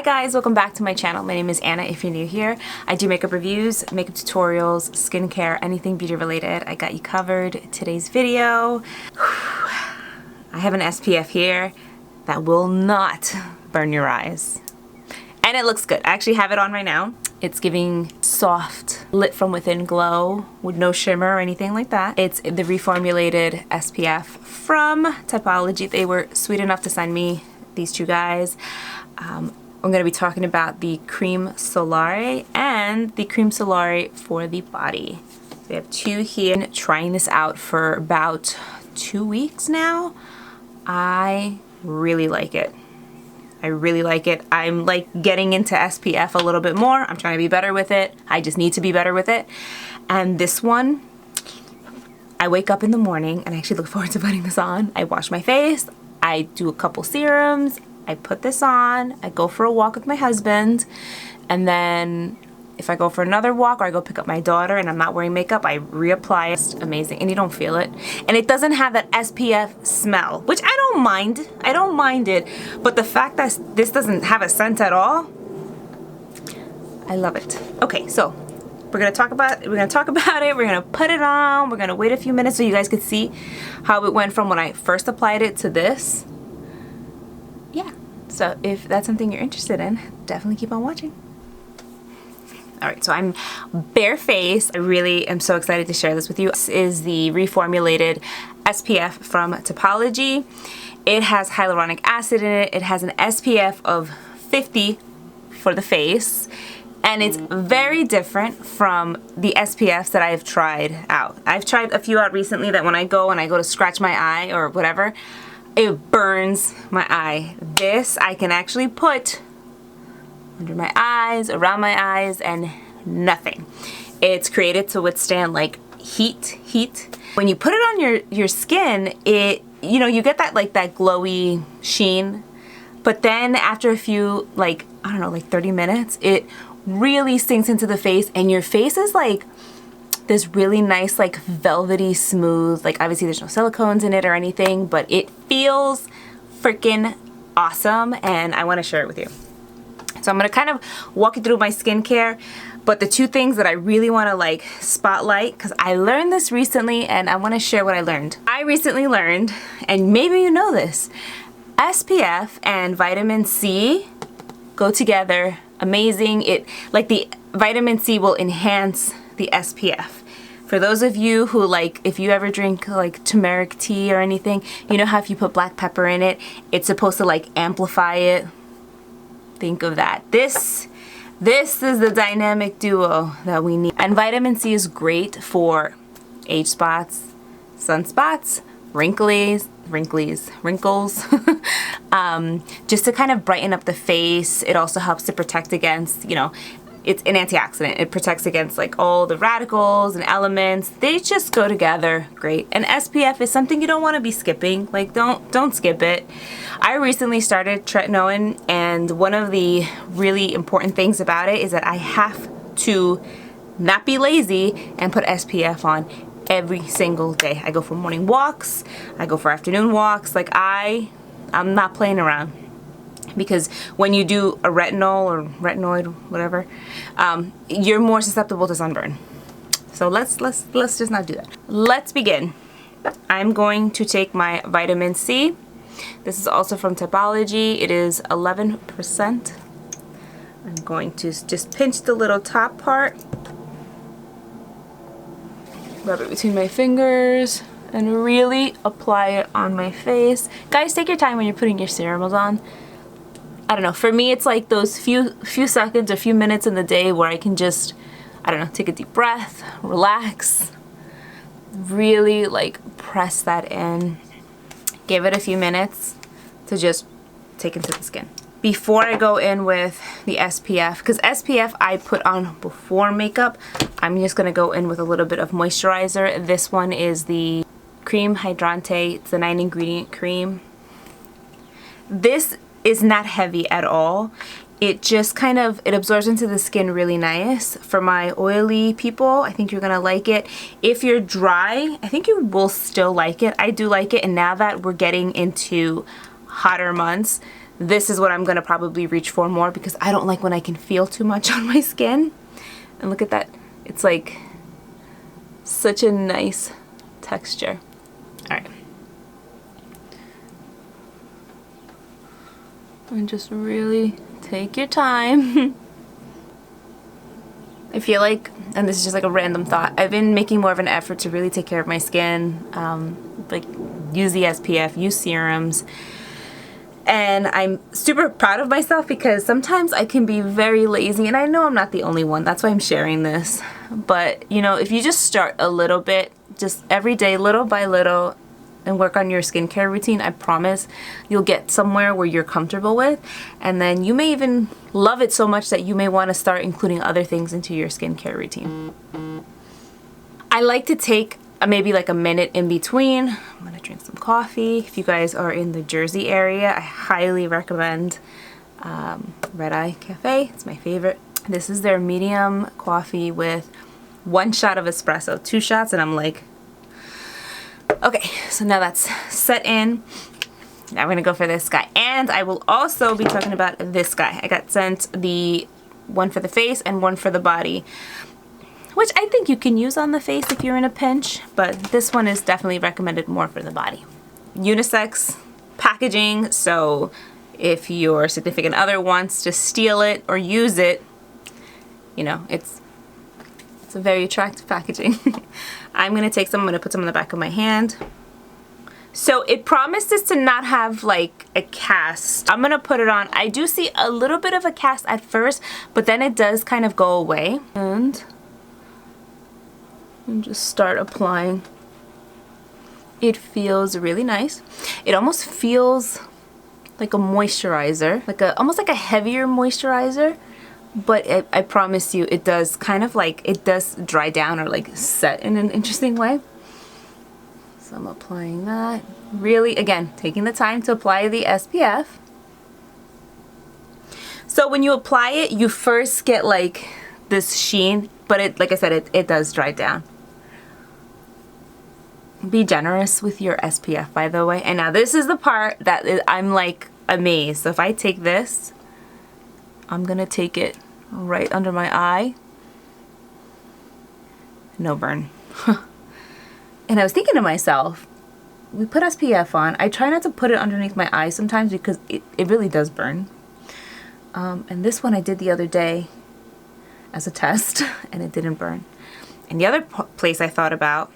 guys, welcome back to my channel. My name is Anna if you're new here. I do makeup reviews, makeup tutorials, skincare, anything beauty related. I got you covered. Today's video, I have an SPF here that will not burn your eyes. And it looks good. I actually have it on right now. It's giving soft, lit from within glow with no shimmer or anything like that. It's the reformulated SPF from Typology. They were sweet enough to send me these two guys. I'm going to be talking about the Creme Solarie and the Creme Solarie for the body. We have two here. I've been trying this out for about 2 weeks now. I really like it. I really like it. I'm like getting into SPF a little bit more. I'm trying to be better with it. I just need to be better with it. And this one, I wake up in the morning and I actually look forward to putting this on. I wash my face. I do a couple serums. I put this on. I go for a walk with my husband. And then if I go for another walk or I go pick up my daughter and I'm not wearing makeup, I reapply it. It's amazing. And you don't feel it. And it doesn't have that SPF smell, which I don't mind. I don't mind it. But the fact that this doesn't have a scent at all, I love it. Okay, so we're gonna talk about it. We're gonna put it on. We're gonna wait a few minutes so you guys could see how it went from when I first applied it to this. Yeah. So if that's something you're interested in, definitely keep on watching. Alright, so I'm barefaced. I really am so excited to share this with you. This is the reformulated SPF from Typology. It has hyaluronic acid in it. It has an SPF of 50 for the face. And it's very different from the SPFs that I've tried out. I've tried a few out recently that when I go to scratch my eye or whatever, it burns my eye. This I can actually put under my eyes, around my eyes, and nothing. It's created to withstand like heat. When you put it on your skin, it, you know, you get that like that glowy sheen. But then after a few, like, I don't know, like 30 minutes, it really sinks into the face and your face is like this really nice, like velvety smooth, like obviously there's no silicones in it or anything, but it feels freaking awesome and I want to share it with you. So I'm going to kind of walk you through my skincare, but the two things that I really want to like spotlight, because I learned this recently and I want to share what I learned. I recently learned, and maybe you know this, SPF and vitamin C go together amazing. It, like the vitamin C will enhance the SPF. For those of you who like, if you ever drink like turmeric tea or anything, you know how if you put black pepper in it, it's supposed to like amplify it. Think of that. This is the dynamic duo that we need. And vitamin C is great for age spots, sunspots, wrinkles, just to kind of brighten up the face. It also helps to protect against, you know, it's an antioxidant. It protects against like all the radicals and elements. They just go together great. And SPF is something you don't want to be skipping. Like don't skip it. I recently started tretinoin, and one of the really important things about it is that I have to not be lazy and put SPF on every single day. I go for morning walks, I go for afternoon walks. Like I'm not playing around. Because when you do a retinol or retinoid, whatever, you're more susceptible to sunburn. So let's just not do that. Let's begin. I'm going to take my vitamin C. This is also from Typology. It is 11%. I'm going to just pinch the little top part, rub it between my fingers, and really apply it on my face. Guys, take your time when you're putting your serums on. I don't know, for me it's like those few seconds or few minutes in the day where I can just, I don't know, take a deep breath, relax, really like press that in, give it a few minutes to just take into the skin. Before I go in with the SPF, because SPF I put on before makeup, I'm just going to go in with a little bit of moisturizer. This one is the Creme Hydrante. It's the 9-ingredient cream. This is not heavy at all. It just kind of, it absorbs into the skin really nice. For my oily people, I think you're gonna like it. If you're dry, I think you will still like it. I do like it, and now that we're getting into hotter months, this is what I'm gonna probably reach for more because I don't like when I can feel too much on my skin. And look at that, it's like such a nice texture. All right. And just really take your time. I feel like, and this is just like a random thought, I've been making more of an effort to really take care of my skin, like use the SPF, use serums, and I'm super proud of myself because sometimes I can be very lazy, and I know I'm not the only one, that's why I'm sharing this, but you know, if you just start a little bit, just every day, little by little, and work on your skincare routine, I promise you'll get somewhere where you're comfortable with, and then you may even love it so much that you may want to start including other things into your skincare routine. I like to take maybe like a minute in between. I'm gonna drink some coffee. If you guys are in the Jersey area, I highly recommend Red Eye Cafe. It's my favorite. This is their medium coffee with 1 shot of espresso, 2 shots, and I'm like, okay, so now that's set in. Now we're gonna go for this guy. And I will also be talking about this guy. I got sent the one for the face and one for the body, which I think you can use on the face if you're in a pinch, but this one is definitely recommended more for the body. Unisex packaging, so if your significant other wants to steal it or use it, you know, it's a very attractive packaging. I'm gonna take some, I'm gonna put some on the back of my hand. So it promises to not have like a cast. I'm gonna put it on. I do see a little bit of a cast at first, but then it does kind of go away. And just start applying. It feels really nice. It almost feels like a moisturizer, like almost like a heavier moisturizer. But I promise you, it does kind of like, it does dry down or like set in an interesting way. So I'm applying that. Really, again, taking the time to apply the SPF. So when you apply it, you first get like this sheen, but it, like I said, it does dry down. Be generous with your SPF, by the way. And now this is the part that I'm like amazed. So if I take this, I'm gonna take it right under my eye. No burn. And I was thinking to myself, we put SPF on. I try not to put it underneath my eye sometimes because it really does burn. And this one I did the other day as a test and it didn't burn. And the other place I thought about,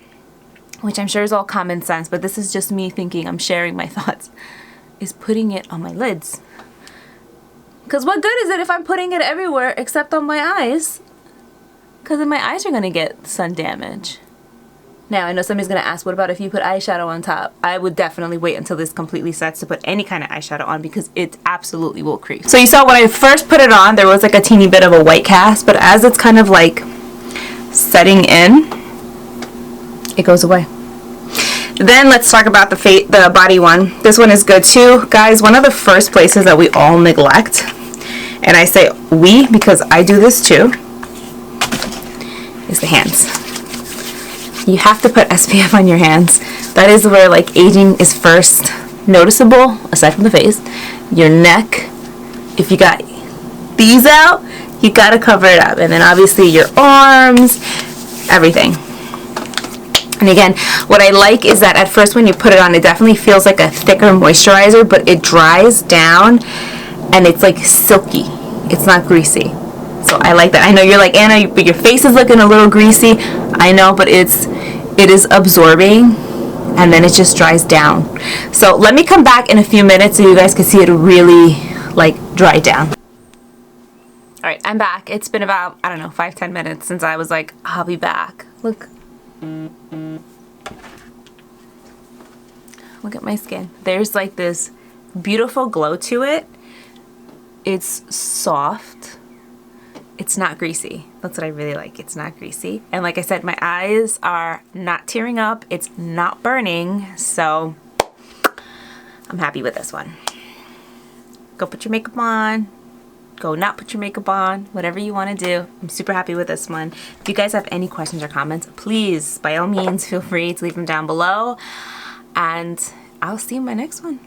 which I'm sure is all common sense, but this is just me thinking, I'm sharing my thoughts, is putting it on my lids. Because what good is it if I'm putting it everywhere except on my eyes? Because then my eyes are going to get sun damage. Now, I know somebody's going to ask, what about if you put eyeshadow on top? I would definitely wait until this completely sets to put any kind of eyeshadow on because it absolutely will crease. So you saw when I first put it on, there was like a teeny bit of a white cast, but as it's kind of like setting in, it goes away. Then let's talk about the body one. This one is good too. Guys, one of the first places that we all neglect, and I say we because I do this too, is the hands. You have to put SPF on your hands. That is where like aging is first noticeable, aside from the face. Your neck, if you got these out, you gotta cover it up. And then obviously your arms, everything. And again, what I like is that at first when you put it on, it definitely feels like a thicker moisturizer, but it dries down and it's like silky. It's not greasy. So I like that. I know you're like, Anna, but your face is looking a little greasy. I know, but it is absorbing and then it just dries down. So let me come back in a few minutes so you guys can see it really like dry down. All right, I'm back. It's been about, I don't know, 5-10 minutes since I was like, I'll be back. Look. Look at my skin. There's like this beautiful glow to it. It's soft. It's not greasy. That's what I really like. It's not greasy. And like I said, my eyes are not tearing up. It's not burning. So I'm happy with this one. Go put your makeup on. Go not put your makeup on. Whatever you want to do. I'm super happy with this one. If you guys have any questions or comments, please, by all means, feel free to leave them down below. And I'll see you in my next one.